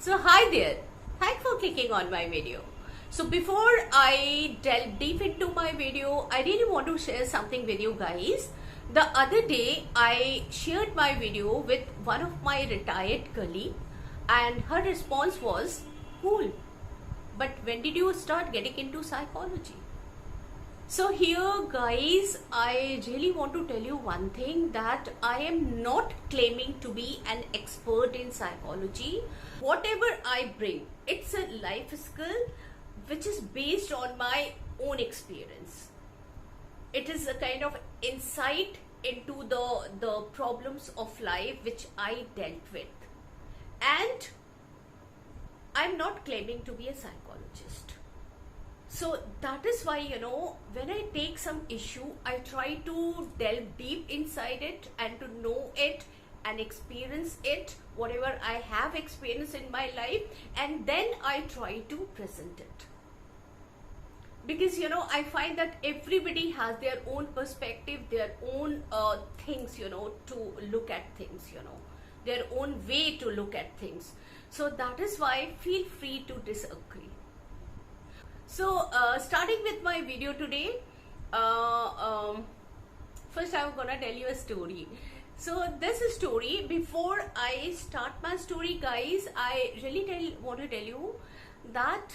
So hi there, thanks for clicking on my video. So before I delve deep into my video, I really want to share something with you guys. The other day I shared my video with one of my retired colleagues and her response was, cool, but when did you start getting into psychology? So here guys, I really want to tell you one thing, that I am not claiming to be an expert in psychology. Whatever I bring, it's a life skill which is based on my own experience. It is a kind of insight into the problems of life which I dealt with. And I'm not claiming to be a psychologist. So that is why, when I take some issue, I try to delve deep inside it and to know it and experience it, whatever I have experienced in my life, and then I try to present it. Because, I find that everybody has their own perspective, their own things, to look at things, their own way to look at things. So that is why feel free to disagree. So starting with my video today, first I'm gonna tell you a story. So this story, before I start my story guys, I really want to tell you that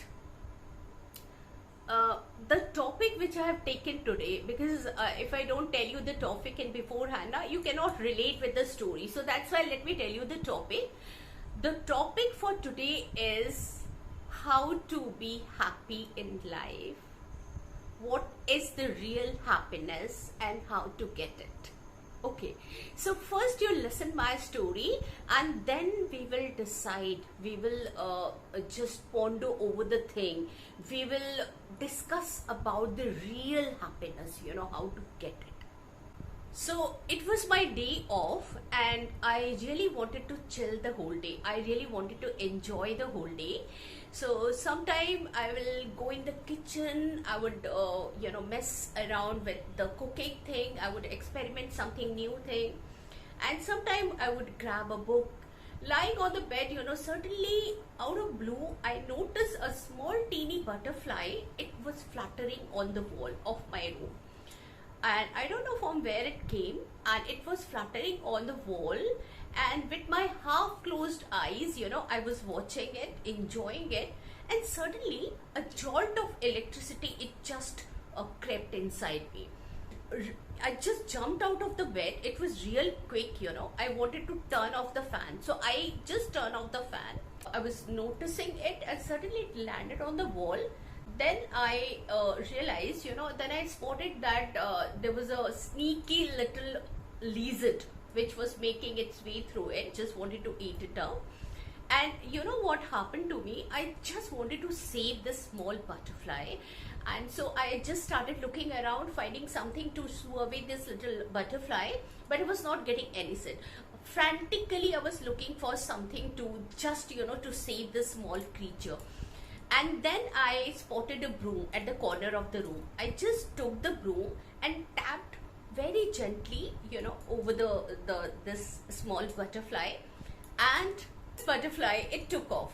the topic which I have taken today, because if I don't tell you the topic in beforehand, you cannot relate with the story. So that's why let me tell you the topic. The topic for today is how to be happy in life, what is the real happiness and how to get it. Okay, so first you listen my story and then we will decide, we will just ponder over the thing, we will discuss about the real happiness, how to get it. So it was my day off and I really wanted to chill the whole day. I really wanted to enjoy the whole day. So sometime I will go in the kitchen, I would mess around with the cooking thing, I would experiment something new thing, and sometime I would grab a book. Lying on the bed, suddenly out of blue I noticed a small teeny butterfly. It was fluttering on the wall of my room. And I don't know from where it came, and it was fluttering on the wall, and with my half closed eyes, I was watching it, enjoying it, and suddenly a jolt of electricity, it just crept inside me. I just jumped out of the bed. It was real quick, I wanted to turn off the fan, so I just turned off the fan. I was noticing it and suddenly it landed on the wall. Then I realized, then I spotted that there was a sneaky little lizard which was making its way through it, just wanted to eat it up. And you know what happened to me? I just wanted to save this small butterfly. And so I just started looking around, finding something to shoo away this little butterfly, but it was not getting any scent. Frantically, I was looking for something to just, to save this small creature. And then I spotted a broom at the corner of the room. I just took the broom and tapped very gently, over this small butterfly, and this butterfly, it took off.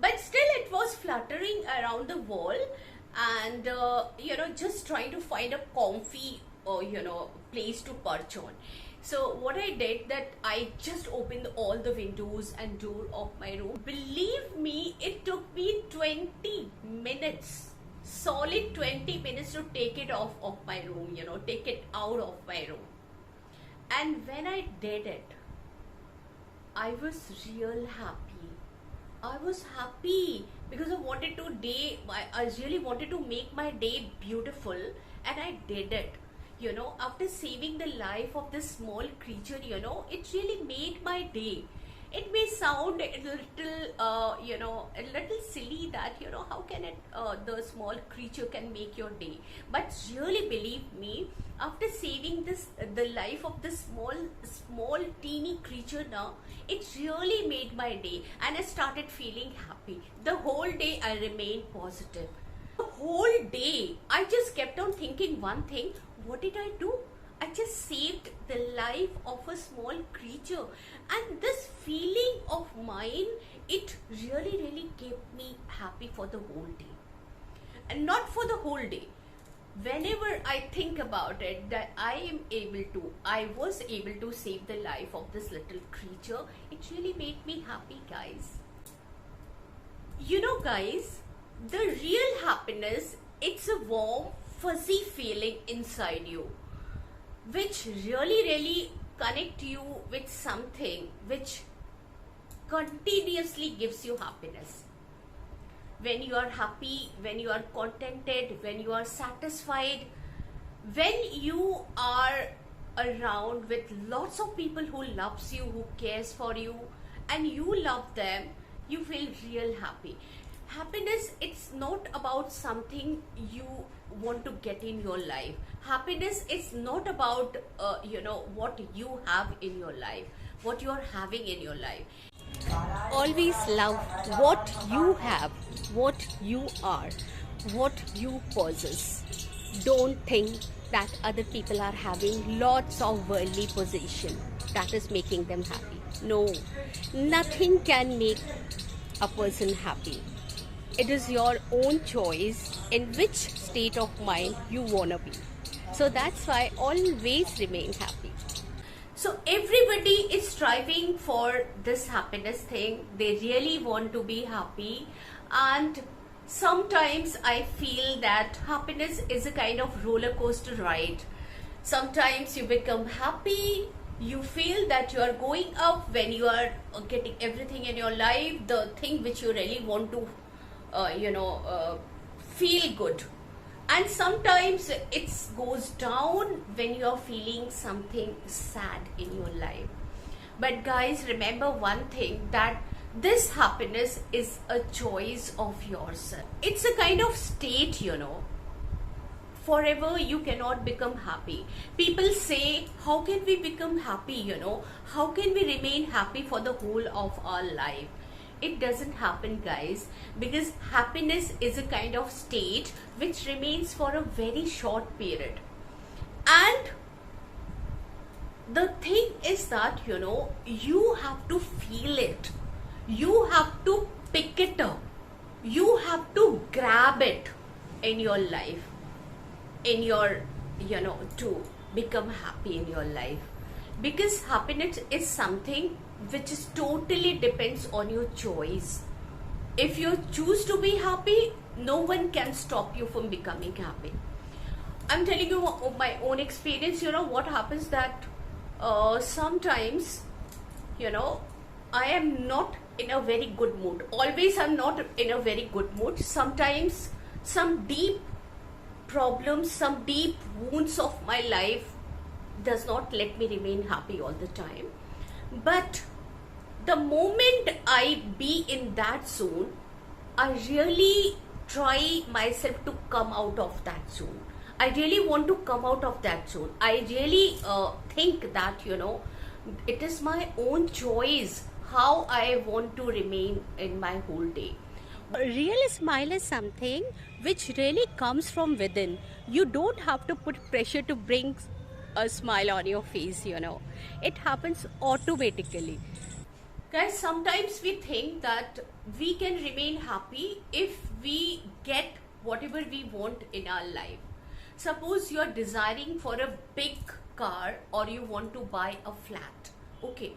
But still it was fluttering around the wall and, just trying to find a comfy, place to perch on. So what I did, that I just opened all the windows and door of my room. Believe me, it took me 20 minutes, solid 20 minutes to take it off of my room, take it out of my room. And when I did it, I was real happy. I was happy because I really wanted to make my day beautiful, and I did it. After saving the life of this small creature, it really made my day. It may sound a little silly that, how can the small creature can make your day. But really believe me, after saving the life of this small teeny creature now, it really made my day and I started feeling happy. The whole day I remained positive. The whole day I just kept on thinking one thing, what did I do? I just saved the life of a small creature, and this feeling of mine, it really happy for the whole day. And not for the whole day. Whenever I think about it, that I was able to save the life of this little creature, it really made me happy, guys. You know, guys, the real happiness, it's a warm, fuzzy feeling inside you, which really connect you with something which continuously gives you happiness. When you are happy, when you are contented, when you are satisfied, when you are around with lots of people who loves you, who cares for you, and you love them, you feel real happy. Happiness, it's not about something you want to get in your life. Happiness is not about what you have in your life, what you are having in your life. Always love what you have, what you are, what you possess. Don't think that other people are having lots of worldly possession that is making them happy. No, nothing can make a person happy. It is your own choice in which state of mind you wanna be. So that's why always remain happy. So everybody is striving for this happiness thing. They really want to be happy, and sometimes I feel that happiness is a kind of roller coaster ride. Sometimes you become happy, you feel that you are going up when you are getting everything in your life, the thing which you really want to feel good. And sometimes it goes down when you are feeling something sad in your life. But guys, remember one thing, that this happiness is a choice of yours. It's a kind of state, Forever you cannot become happy. People say, how can we become happy, How can we remain happy for the whole of our life? It doesn't happen, guys, because happiness is a kind of state which remains for a very short period. And the thing is that, you have to feel it. You have to pick it up. You have to grab it in your life, to become happy in your life. Because happiness is something which is totally depends on your choice. If you choose to be happy, no one can stop you from becoming happy. I'm telling you my own experience. What happens that sometimes, I am not in a very good mood. Always I'm not in a very good mood. Sometimes some deep problems, some deep wounds of my life does not let me remain happy all the time. But the moment I be in that zone, I really try myself to come out of that zone. I really want to come out of that zone. I really think that, it is my own choice how I want to remain in my whole day. A real smile is something which really comes from within. You don't have to put pressure to bring a smile on your face, It happens automatically. Guys, sometimes we think that we can remain happy if we get whatever we want in our life. Suppose you are desiring for a big car, or you want to buy a flat. Okay.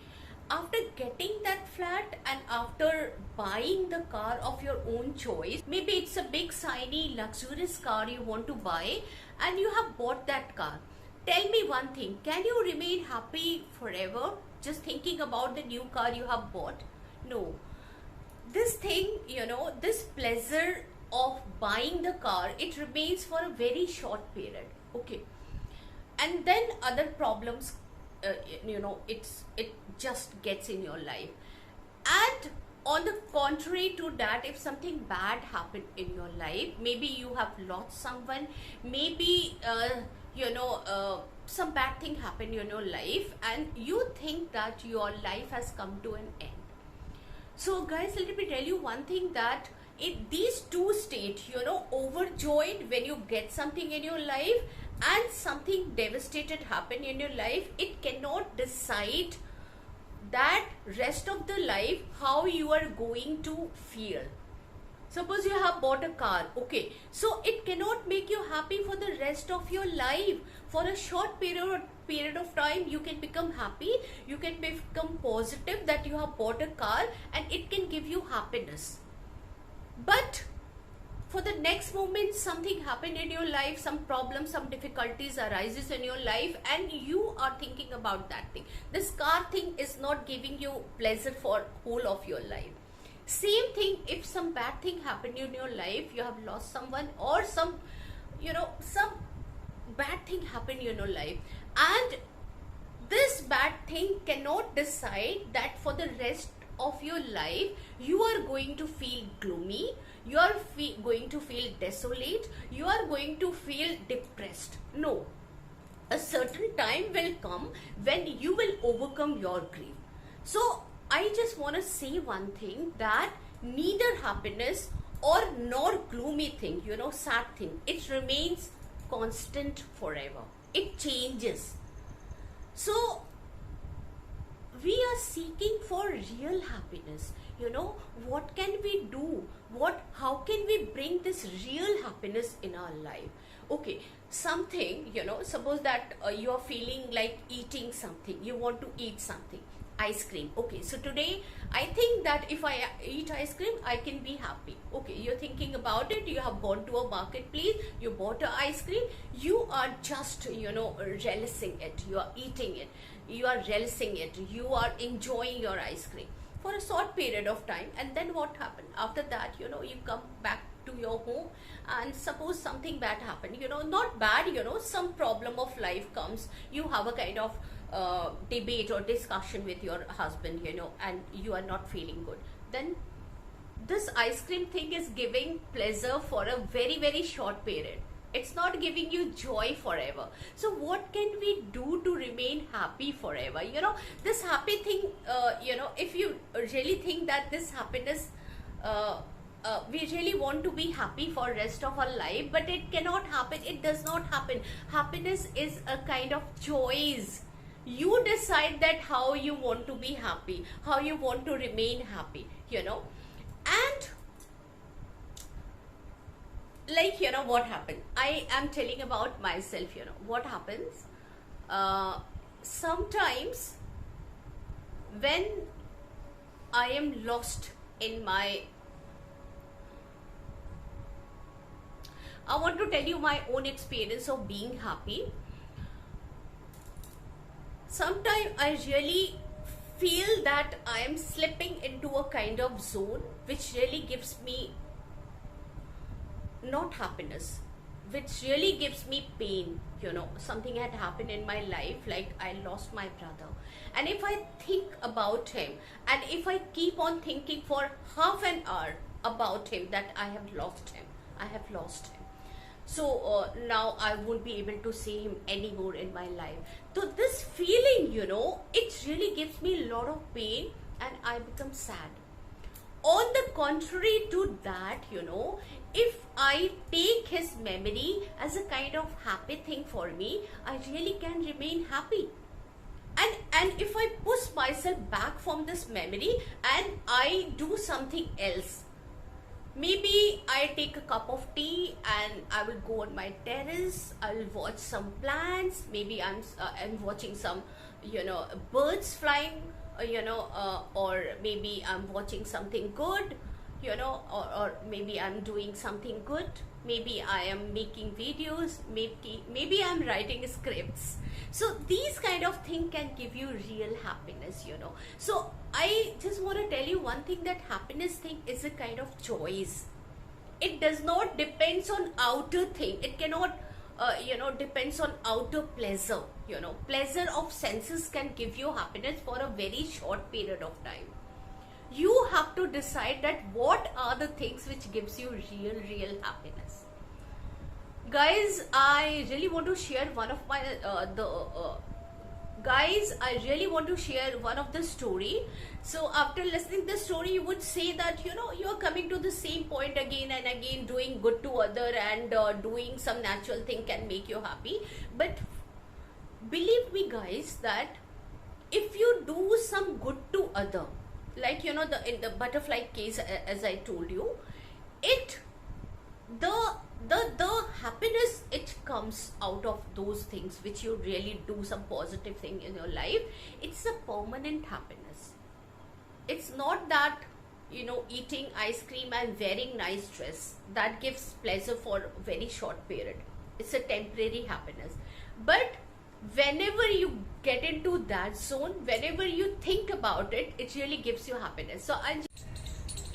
After getting that flat and after buying the car of your own choice, maybe it's a big, shiny, luxurious car you want to buy, and you have bought that car. Tell me one thing, can you remain happy forever just thinking about the new car you have bought? No. This thing, this pleasure of buying the car, it remains for a very short period. Okay. And then other problems, it just gets in your life. And on the contrary to that, if something bad happened in your life, maybe you have lost someone, maybe some bad thing happened in your life, and you think that your life has come to an end. So guys, let me tell you one thing, that in these two states, overjoyed when you get something in your life and something devastated happen in your life, it cannot decide that rest of the life how you are going to feel. Suppose you have bought a car, okay, so it cannot make you happy for the rest of your life. For a short period of time you can become happy, you can become positive that you have bought a car and it can give you happiness. But for the next moment something happened in your life, some problem, some difficulties arises in your life, and you are thinking about that thing. This car thing is not giving you pleasure for whole of your life. Same thing, if some bad thing happened in your life, you have lost someone or some bad thing happened in your life, and this bad thing cannot decide that for the rest of your life you are going to feel gloomy, you are going to feel desolate, you are going to feel depressed. No, a certain time will come when you will overcome your grief. So I just want to say one thing, that neither happiness or nor gloomy thing, sad thing, it remains constant forever. It changes. So we are seeking for real happiness. What can we do? How can we bring this real happiness in our life? Okay, something, suppose that you are feeling like eating something, you want to eat something, ice cream. Okay, so today I think that if I eat ice cream I can be happy. Okay, you're thinking about it, you have gone to a marketplace, you bought a ice cream, you are just relishing it, you are eating it, you are relishing it, you are enjoying your ice cream for a short period of time. And then what happened after that? You come back to your home, and suppose something bad happened, not bad, some problem of life comes, you have a kind of debate or discussion with your husband, and you are not feeling good. Then this ice cream thing is giving pleasure for a very, very short period. It's not giving you joy forever. So what can we do to remain happy forever? This happy thing, if you really think that this happiness, we really want to be happy for rest of our life, but it cannot happen. It does not happen. Happiness is a kind of choice. You decide that how you want to be happy, how you want to remain happy, and like, what happened? I am telling about myself, what happens. Sometimes when I am lost in I want to tell you my own experience of being happy. Sometimes I really feel that I am slipping into a kind of zone which really gives me not happiness, which really gives me pain. Something had happened in my life, like I lost my brother, and if I think about him, and if I keep on thinking for half an hour about him, that I have lost him, so now I won't be able to see him anymore in my life. So this feeling, it really gives me a lot of pain, and I become sad. On the contrary to that, if I take his memory as a kind of happy thing for me, I really can remain happy. And if I push myself back from this memory and I do something else, maybe I take a cup of tea and I will go on my terrace, I will watch some plants, maybe I'm watching some, birds flying, or maybe I'm watching something good, or maybe I'm doing something good, maybe I am making videos, maybe I'm writing scripts. So these kind of things can give you real happiness, So I just want to tell you one thing, that happiness thing is a kind of choice. It does not depends on outer thing. It cannot depends on outer pleasure. Pleasure of senses can give you happiness for a very short period of time. You have to decide that what are the things which gives you real happiness. Guys, I really want to share one of my I really want to share one of the story. So after listening the story, you would say that you are coming to the same point again and again, doing good to other and doing some natural thing can make you happy. But believe me guys, that if you do some good to other, like in the butterfly case, as I told you, it the the happiness, it comes out of those things which you really do some positive thing in your life. It's a permanent happiness. It's not that, you know, eating ice cream and wearing nice dress that gives pleasure for a very short period. It's a temporary happiness. But whenever you get into that zone, whenever you think about it, it really gives you happiness. So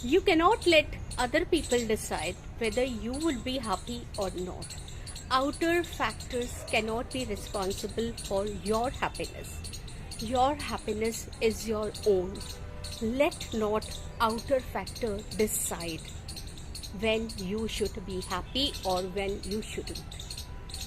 you cannot let other people decide whether you will be happy or not. Outer factors cannot be responsible for your happiness. Your happiness is your own. Let not outer factor decide when you should be happy or when you shouldn't.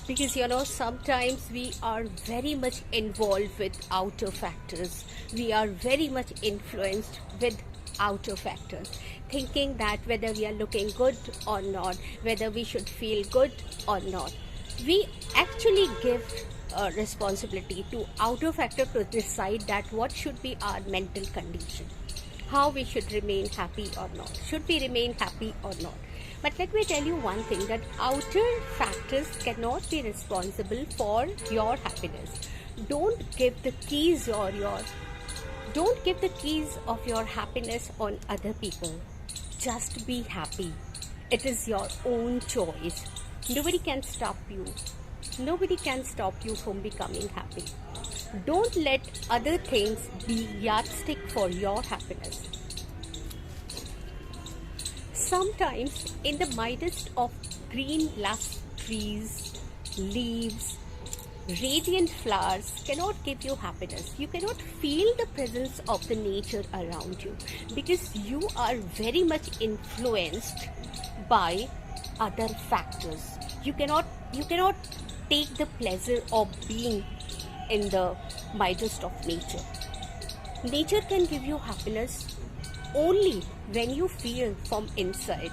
Because, you know, sometimes we are very much involved with outer factors. We are very much influenced with outer factors, thinking that whether we are looking good or not, whether we should feel good or not. We actually give responsibility to outer factor to decide that what should be our mental condition, how we should remain happy or not, should we remain happy or not. But let me tell you one thing, that outer factors cannot be responsible for your happiness. Don't give the keys of your happiness on other people. Just be happy. It is your own choice. Nobody can stop you. Nobody can stop you from becoming happy. Don't let other things be yardstick for your happiness. Sometimes in the midst of green lush trees, leaves, radiant flowers cannot give you happiness. You cannot feel the presence of the nature around you because you are very much influenced by other factors. You cannot take the pleasure of being in the midst of nature. Nature can give you happiness only when you feel from inside.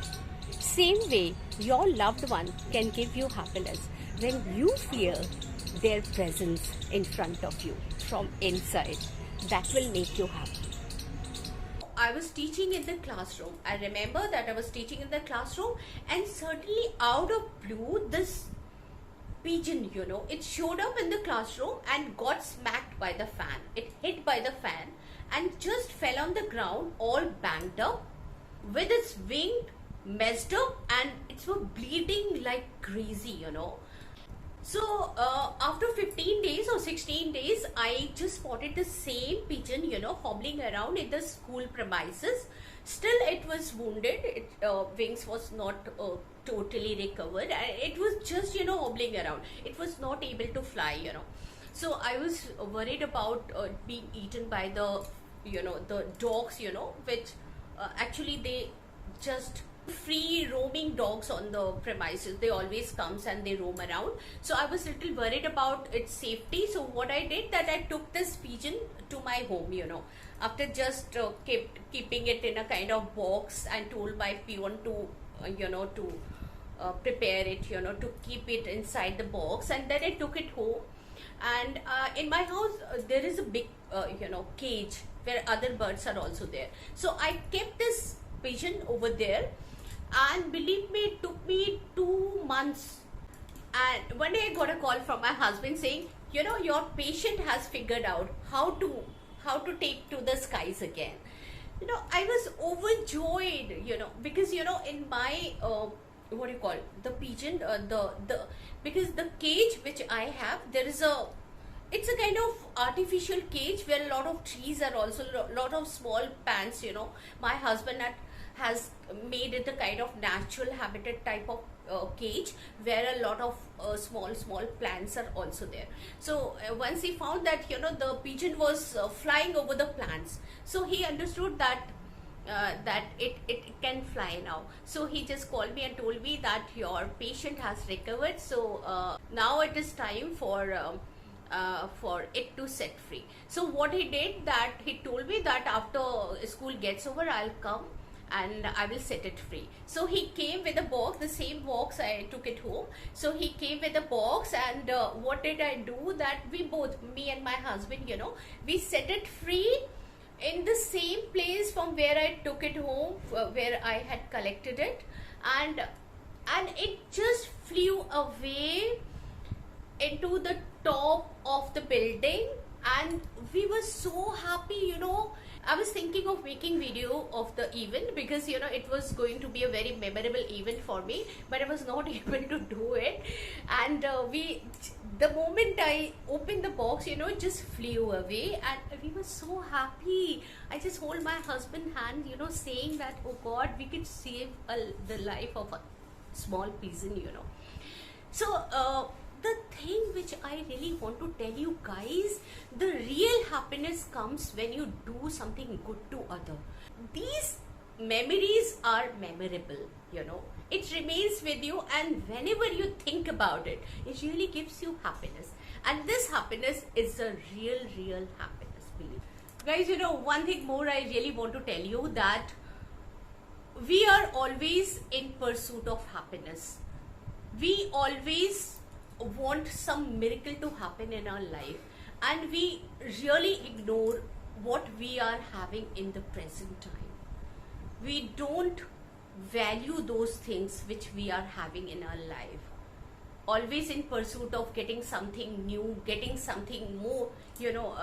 Same way, your loved one can give you happiness when you feel their presence in front of you from inside. That will make you happy. I was teaching in the classroom. I remember that I was teaching in the classroom, and suddenly out of blue, this pigeon, you know, it showed up in the classroom and got smacked by the fan. It hit by the fan and just fell on the ground, all banged up, with its wing messed up, and it was bleeding like crazy, you know. So after 15 days or 16 days, I just spotted the same pigeon, you know, hobbling around in the school premises. Still, it was wounded. Its wings was not totally recovered, and it was just, you know, hobbling around. It was not able to fly, you know. So I was worried about being eaten by the, you know, the dogs, you know, which actually they just free roaming dogs on the premises. They always comes and they roam around. So I was little worried about its safety. So what I did, that I took this pigeon to my home, you know, after just keeping it in a kind of box and told my peon to you know, to prepare it, you know, to keep it inside the box, and then I took it home. And in my house there is a big you know, cage where other birds are also there. So I kept this pigeon over there, and believe me, it took me 2 months. And one day I got a call from my husband saying, you know, your patient has figured out how to take to the skies again. You know, I was overjoyed, you know, because, you know, in my what do you call the pigeon, because the cage which I have, there is it's a kind of artificial cage where a lot of trees are also, a lot of small plants, you know. My husband has made it a kind of natural habitat type of cage where a lot of small plants are also there. So once he found that, you know, the pigeon was flying over the plants, so he understood that it can fly now. So he just called me and told me that your patient has recovered, so now it is time for it to set free. So what he did, that he told me that after school gets over, I'll come and I will set it free. So he came with a box, the same box I took it home. So he came with a box, and what did I do, that we both, me and my husband, you know, we set it free in the same place from where I took it home, where I had collected it. and it just flew away into the top of the building, and we were so happy, you know. I was thinking of making video of the event because, you know, it was going to be a very memorable event for me, but I was not able to do it. And the moment I opened the box, you know, it just flew away, and we were so happy. I just hold my husband's hand, you know, saying that, oh God, we could save the life of a small pigeon, you know. So the thing which I really want to tell you guys, the real happiness comes when you do something good to other. These memories are memorable, you know. It remains with you, and whenever you think about it, it really gives you happiness. And this happiness is the real happiness, believe. Guys, you know, one thing more I really want to tell you, that we are always in pursuit of happiness. We always want some miracle to happen in our life, and we really ignore what we are having in the present time. We don't value those things which we are having in our life. Always in pursuit of getting something new, getting something more, you know,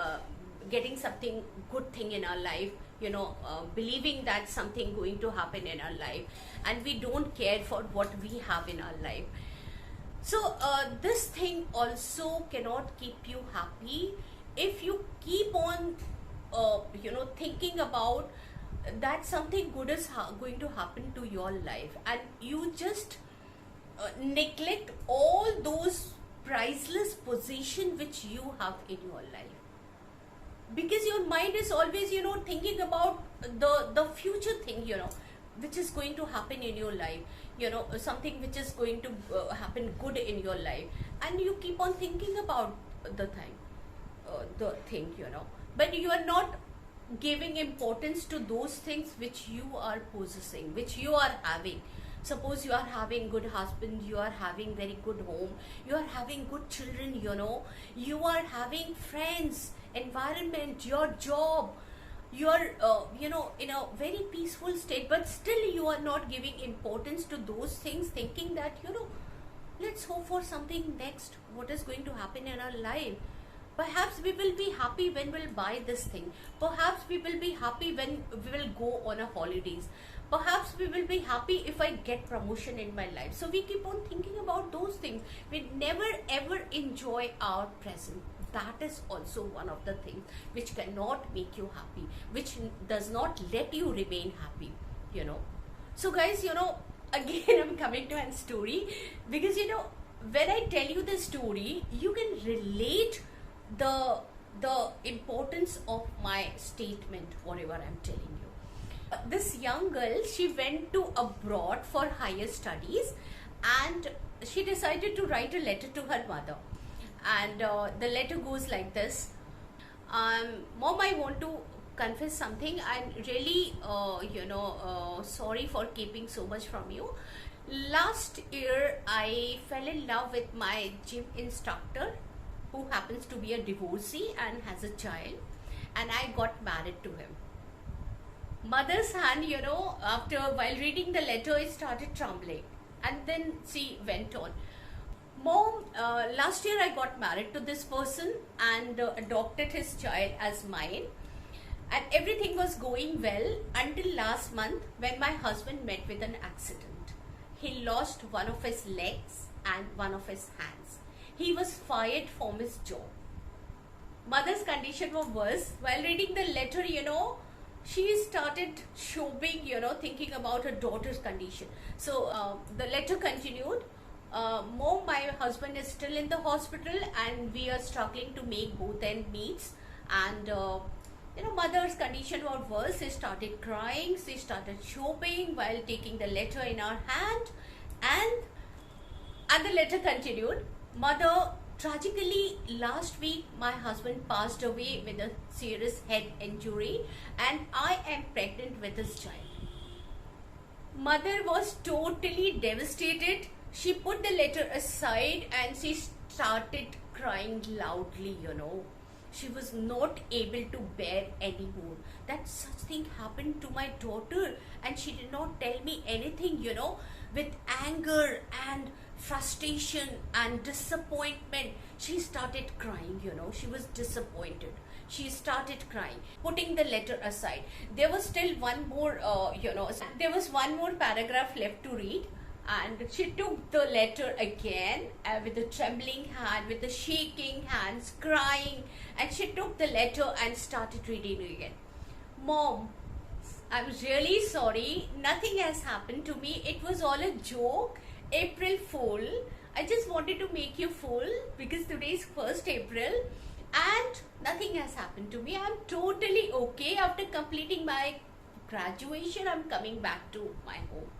getting something good thing in our life, you know, believing that something going to happen in our life, and we don't care for what we have in our life. So this thing also cannot keep you happy if you keep on, you know, thinking about that something good is going to happen to your life, and you just neglect all those priceless possessions which you have in your life, because your mind is always, you know, thinking about the future thing, you know, which is going to happen in your life, you know, something which is going to happen good in your life, and you keep on thinking about the thing, you know, but you are not giving importance to those things which you are possessing, which you are having. Suppose you are having good husband, you are having very good home, you are having good children, you know, you are having friends, environment, your job, you are you know, in a very peaceful state, but still you are not giving importance to those things, thinking that, you know, let's hope for something next, what is going to happen in our life. Perhaps we will be happy when we'll buy this thing, perhaps we will be happy when we will go on a holidays, perhaps we will be happy if I get promotion in my life. So we keep on thinking about those things, we never ever enjoy our present. That is also one of the things which cannot make you happy, which does not let you remain happy, you know. So guys, you know, again I'm coming to a story, because, you know, when I tell you the story, you can relate the importance of my statement, whatever I'm telling you. This young girl, she went to abroad for higher studies, and she decided to write a letter to her mother. And the letter goes like this: Mom, I want to confess something. I'm really, you know, sorry for keeping so much from you. Last year, I fell in love with my gym instructor, who happens to be a divorcee and has a child, and I got married to him. Mother's hand, you know, while reading the letter, it started trembling, and then she went on. Mom, last year I got married to this person and adopted his child as mine, and everything was going well until last month, when my husband met with an accident. He lost one of his legs and one of his hands. He was fired from his job. Mother's condition was worse. While reading the letter, you know, she started sobbing, you know, thinking about her daughter's condition. So the letter continued. Mom, my husband is still in the hospital, and we are struggling to make both ends meet. And you know, mother's condition was worse. She started crying. She started sobbing while taking the letter in her hand, and the letter continued. Mother, tragically, last week my husband passed away with a serious head injury, and I am pregnant with his child. Mother was totally devastated. She put the letter aside and she started crying loudly, you know. She was not able to bear anymore that such thing happened to my daughter, and she did not tell me anything, you know. with anger and frustration and disappointment. She started crying, she was disappointed. She started crying, putting the letter aside. There was still one more, there was one more paragraph left to read. And she took the letter again with a trembling hand, with the shaking hands, crying. And she took the letter and started reading again. Mom, I'm really sorry. Nothing has happened to me. It was all a joke. April Fool. I just wanted to make you fool because today is 1st April. And nothing has happened to me. I'm totally okay. After completing my graduation, I'm coming back to my home.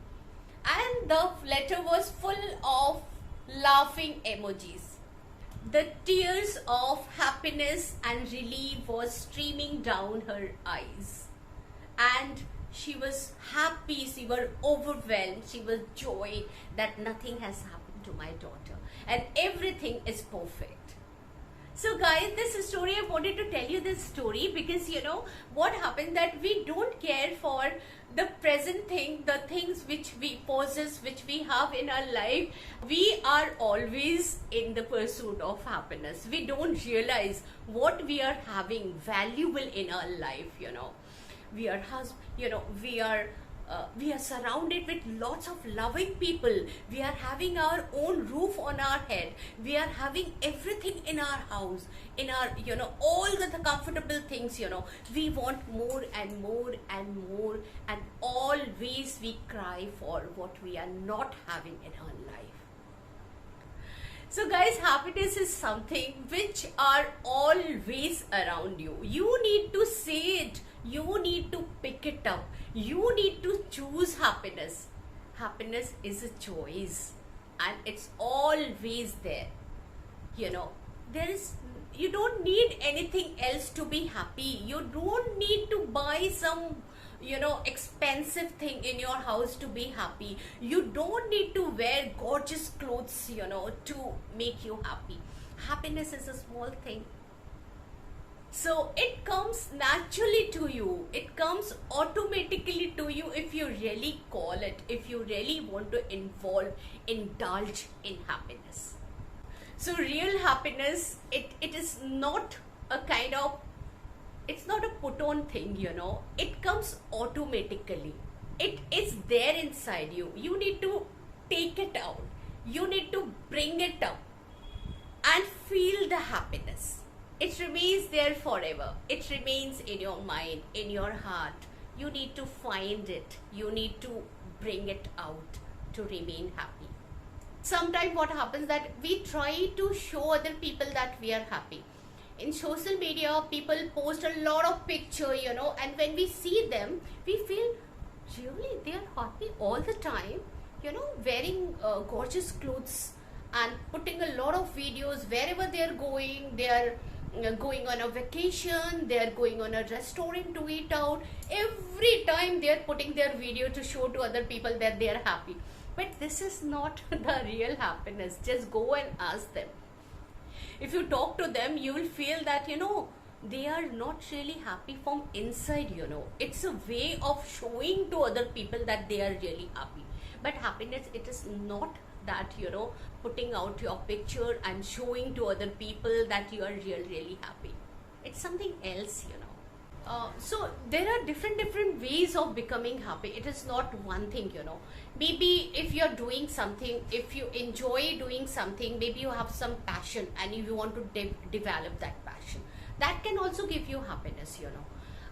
And the letter was full of laughing emojis. The tears of happiness and relief was streaming down her eyes. And she was happy, she was overwhelmed, she was joy that nothing has happened to my daughter. And everything is perfect. So guys, this story, I wanted to tell you this story because what happened, that we don't care for the present thing, the things which we possess, which we have in our life. We are always in the pursuit of happiness. We don't realize what we are having valuable in our life. We are we are surrounded with lots of loving people. We are having our own roof on our head. We are having everything in our house, in our, all the comfortable things, We want more and more and more, and always we cry for what we are not having in our life. So guys, happiness is something which are always around you. You need to see it. You need to pick it up. You need to choose happiness. Happiness is a choice and it's always there. You don't need anything else to be happy. You don't need to buy some expensive thing in your house to be happy. You don't need to wear gorgeous clothes to make you happy. Happiness is a small thing. So it comes naturally to you. It comes automatically to you if you really call it, if you really want to indulge in happiness. So real happiness, it is not a kind of, it's not a put on thing, It comes automatically. It is there inside you. You need to take it out. You need to bring it up and feel the happiness. It remains there forever. It remains in your mind, in your heart. You need to find it. You need to bring it out to remain happy. Sometimes what happens that we try to show other people that we are happy. In social media, people post a lot of pictures, and when we see them, we feel really they are happy all the time, wearing gorgeous clothes and putting a lot of videos wherever they are going. They are going on a vacation, they are going on a restaurant to eat out. Every time they are putting their video to show to other people that they are happy. But this is not the real happiness. Just go and ask them. If you talk to them, you will feel that they are not really happy from inside. It's a way of showing to other people that they are really happy. But happiness, it is not that putting out your picture and showing to other people that you are really happy. It's something else. So there are different ways of becoming happy. It is not one thing. Maybe if you're doing something, if you enjoy doing something, maybe you have some passion and you want to develop that passion, that can also give you happiness.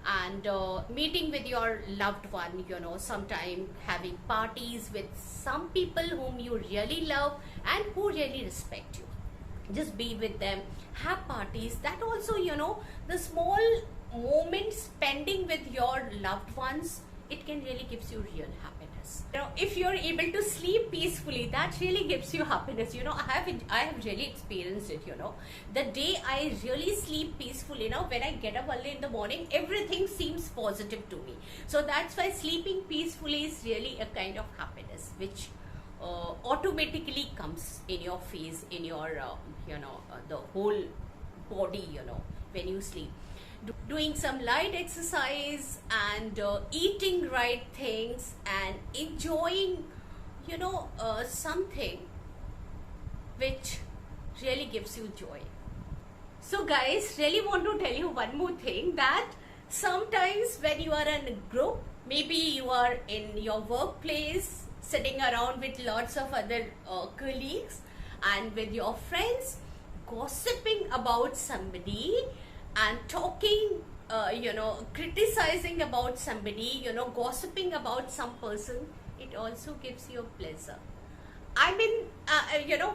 And meeting with your loved one, sometime having parties with some people whom you really love and who really respect you. Just be with them, have parties. That also, the small moments spending with your loved ones, it can really gives you real happiness. If you're able to sleep peacefully, that really gives you happiness. I have really experienced it. The day I really sleep peacefully, when I get up early in the morning, everything seems positive to me. So that's why sleeping peacefully is really a kind of happiness which automatically comes in your face, in your the whole body, when you sleep. Doing some light exercise and eating right things and enjoying something which really gives you joy. So guys, really want to tell you one more thing, that sometimes when you are in a group, maybe you are in your workplace sitting around with lots of other colleagues and with your friends, gossiping about somebody and talking, criticizing about somebody, gossiping about some person, it also gives you a pleasure. I mean,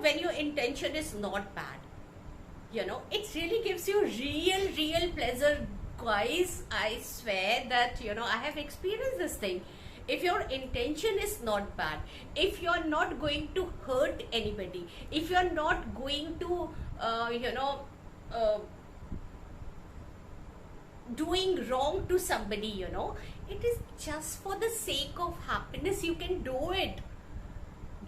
when your intention is not bad, it really gives you real pleasure, guys. I swear that, I have experienced this thing. If your intention is not bad, if you're not going to hurt anybody, if you're not going to, doing wrong to somebody, it is just for the sake of happiness, you can do it.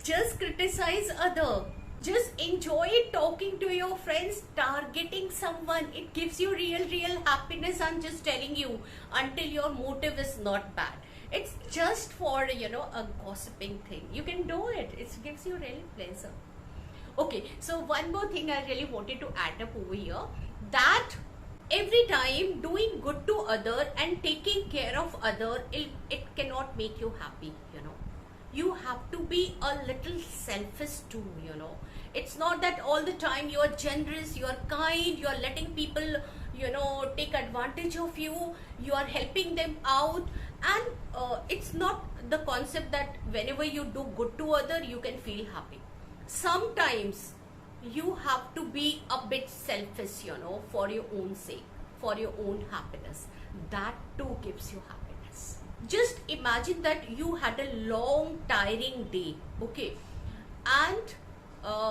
Just criticize other, just enjoy talking to your friends, targeting someone, it gives you real happiness. I'm just telling you, until your motive is not bad. It's just for, a gossiping thing. You can do it. It gives you real pleasure. Okay, so one more thing I really wanted to add up over here, that every time doing good to other and taking care of other, it cannot make you happy, You have to be a little selfish too, It's not that all the time you are generous, you are kind, you are letting people, take advantage of you, you are helping them out. And it's not the concept that whenever you do good to other, you can feel happy. Sometimes you have to be a bit selfish, for your own sake, for your own happiness. That too gives you happiness. Just imagine that you had a long, tiring day, okay? And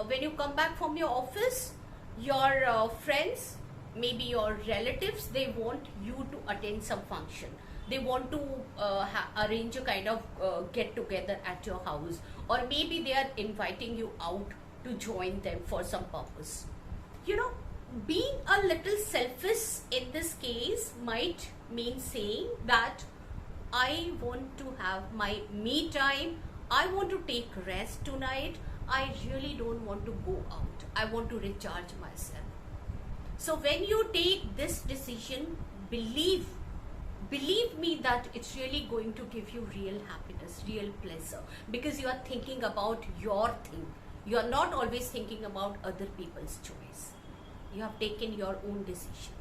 when you come back from your office, your friends, maybe your relatives, they want you to attend some function. They want to arrange a kind of get together at your house, or maybe they are inviting you out to join them for some purpose. Being a little selfish in this case might mean saying that I want to have my me time, I want to take rest tonight, I really don't want to go out, I want to recharge myself. So when you take this decision, believe me that it's really going to give you real happiness, real pleasure, because you are thinking about your thing. You are not always thinking about other people's choice. You have taken your own decision.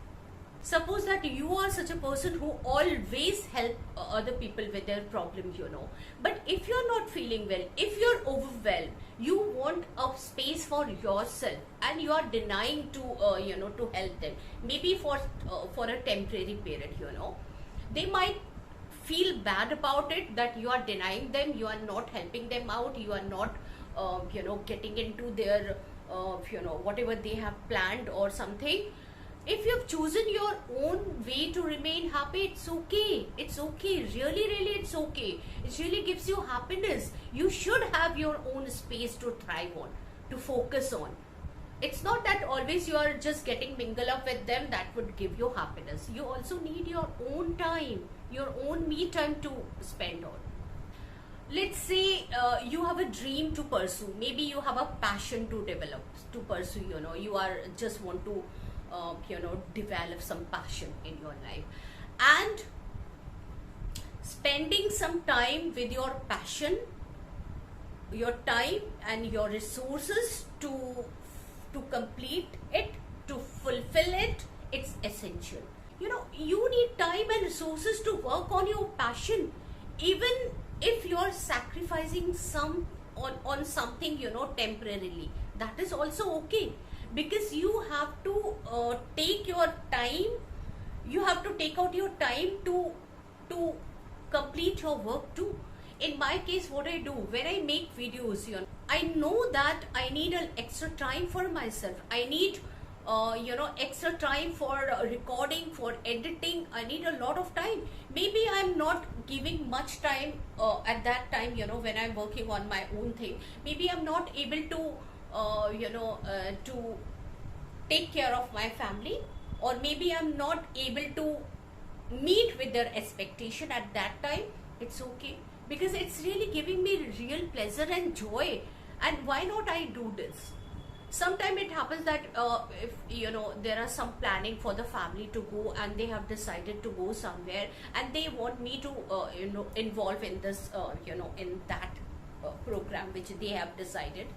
Suppose that you are such a person who always help other people with their problems, but if you're not feeling well, if you're overwhelmed, you want a space for yourself and you are denying to to help them, maybe for a temporary period, they might feel bad about it, that you are denying them, you are not helping them out, you are not getting into their whatever they have planned or something. If you have chosen your own way to remain happy, it's okay. It's okay. Really, it's okay. It really gives you happiness. You should have your own space to thrive on, to focus on. It's not that always you are just getting mingle up with them that would give you happiness. You also need your own time, your own me time to spend on. Let's say you have a dream to pursue. Maybe you have a passion to develop, to pursue, you are just want to develop some passion in your life, and spending some time with your passion, your time and your resources to complete it, to fulfill it, it's essential. You need time and resources to work on your passion, even if you're sacrificing some on something, temporarily. That is also okay, because you have to take your time, you have to take out your time to complete your work too. In my case, what I do when I make videos, I know that I need an extra time for myself. I need extra time for recording, for editing. I need a lot of time. Maybe I'm not giving much time at that time, when I'm working on my own thing. Maybe I'm not able to to take care of my family, or maybe I'm not able to meet with their expectation at that time. It's okay. because it's really giving me real pleasure and joy. And why not I do this? Sometimes it happens that if there are some planning for the family to go, and they have decided to go somewhere, and they want me to involve in this in that program which they have decided.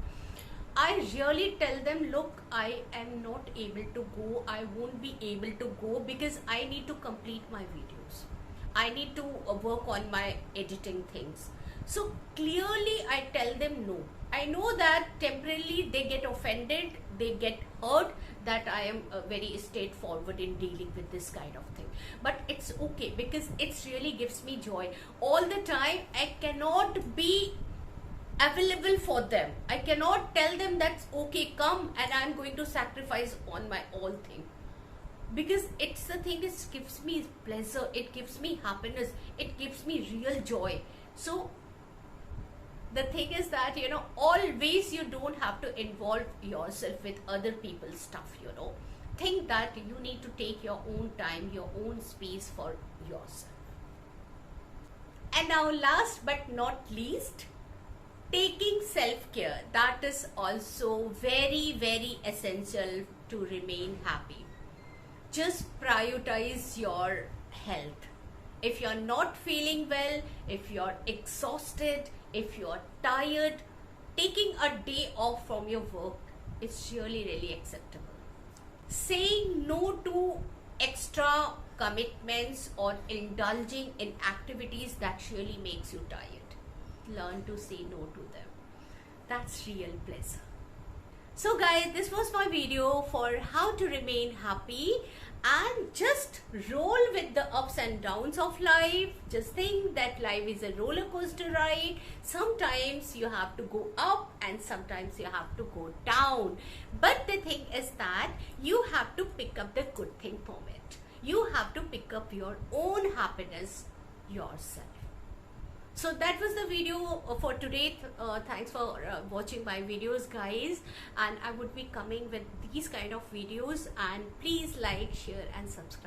I really tell them, look, I am not able to go, I won't be able to go because I need to complete my videos, I need to work on my editing things. So clearly I tell them no. I know that temporarily they get offended, they get hurt that I am very straightforward in dealing with this kind of thing. But it's okay because it really gives me joy. All the time I cannot be available for them. I cannot tell them that's okay, come and I'm going to sacrifice on my all thing. Because it's the thing, it gives me pleasure, it gives me happiness, it gives me real joy. So the thing is that always you don't have to involve yourself with other people's stuff. Think that you need to take your own time, your own space for yourself. And now last but not least, taking self-care. That is also very, very essential to remain happy. Just prioritize your health. If you're not feeling well, if you're exhausted, if you're tired, taking a day off from your work is really, really acceptable. Saying no to extra commitments or indulging in activities that really makes you tired. Learn to say no to them. That's real pleasure. So guys, this was my video for how to remain happy and just roll with the ups and downs of life. Just think that life is a roller coaster ride. Sometimes you have to go up and sometimes you have to go down. But the thing is that you have to pick up the good thing from it. You have to pick up your own happiness yourself. So that was the video for today. Thanks for watching my videos, guys, and I would be coming with these kind of videos, and please like, share and subscribe.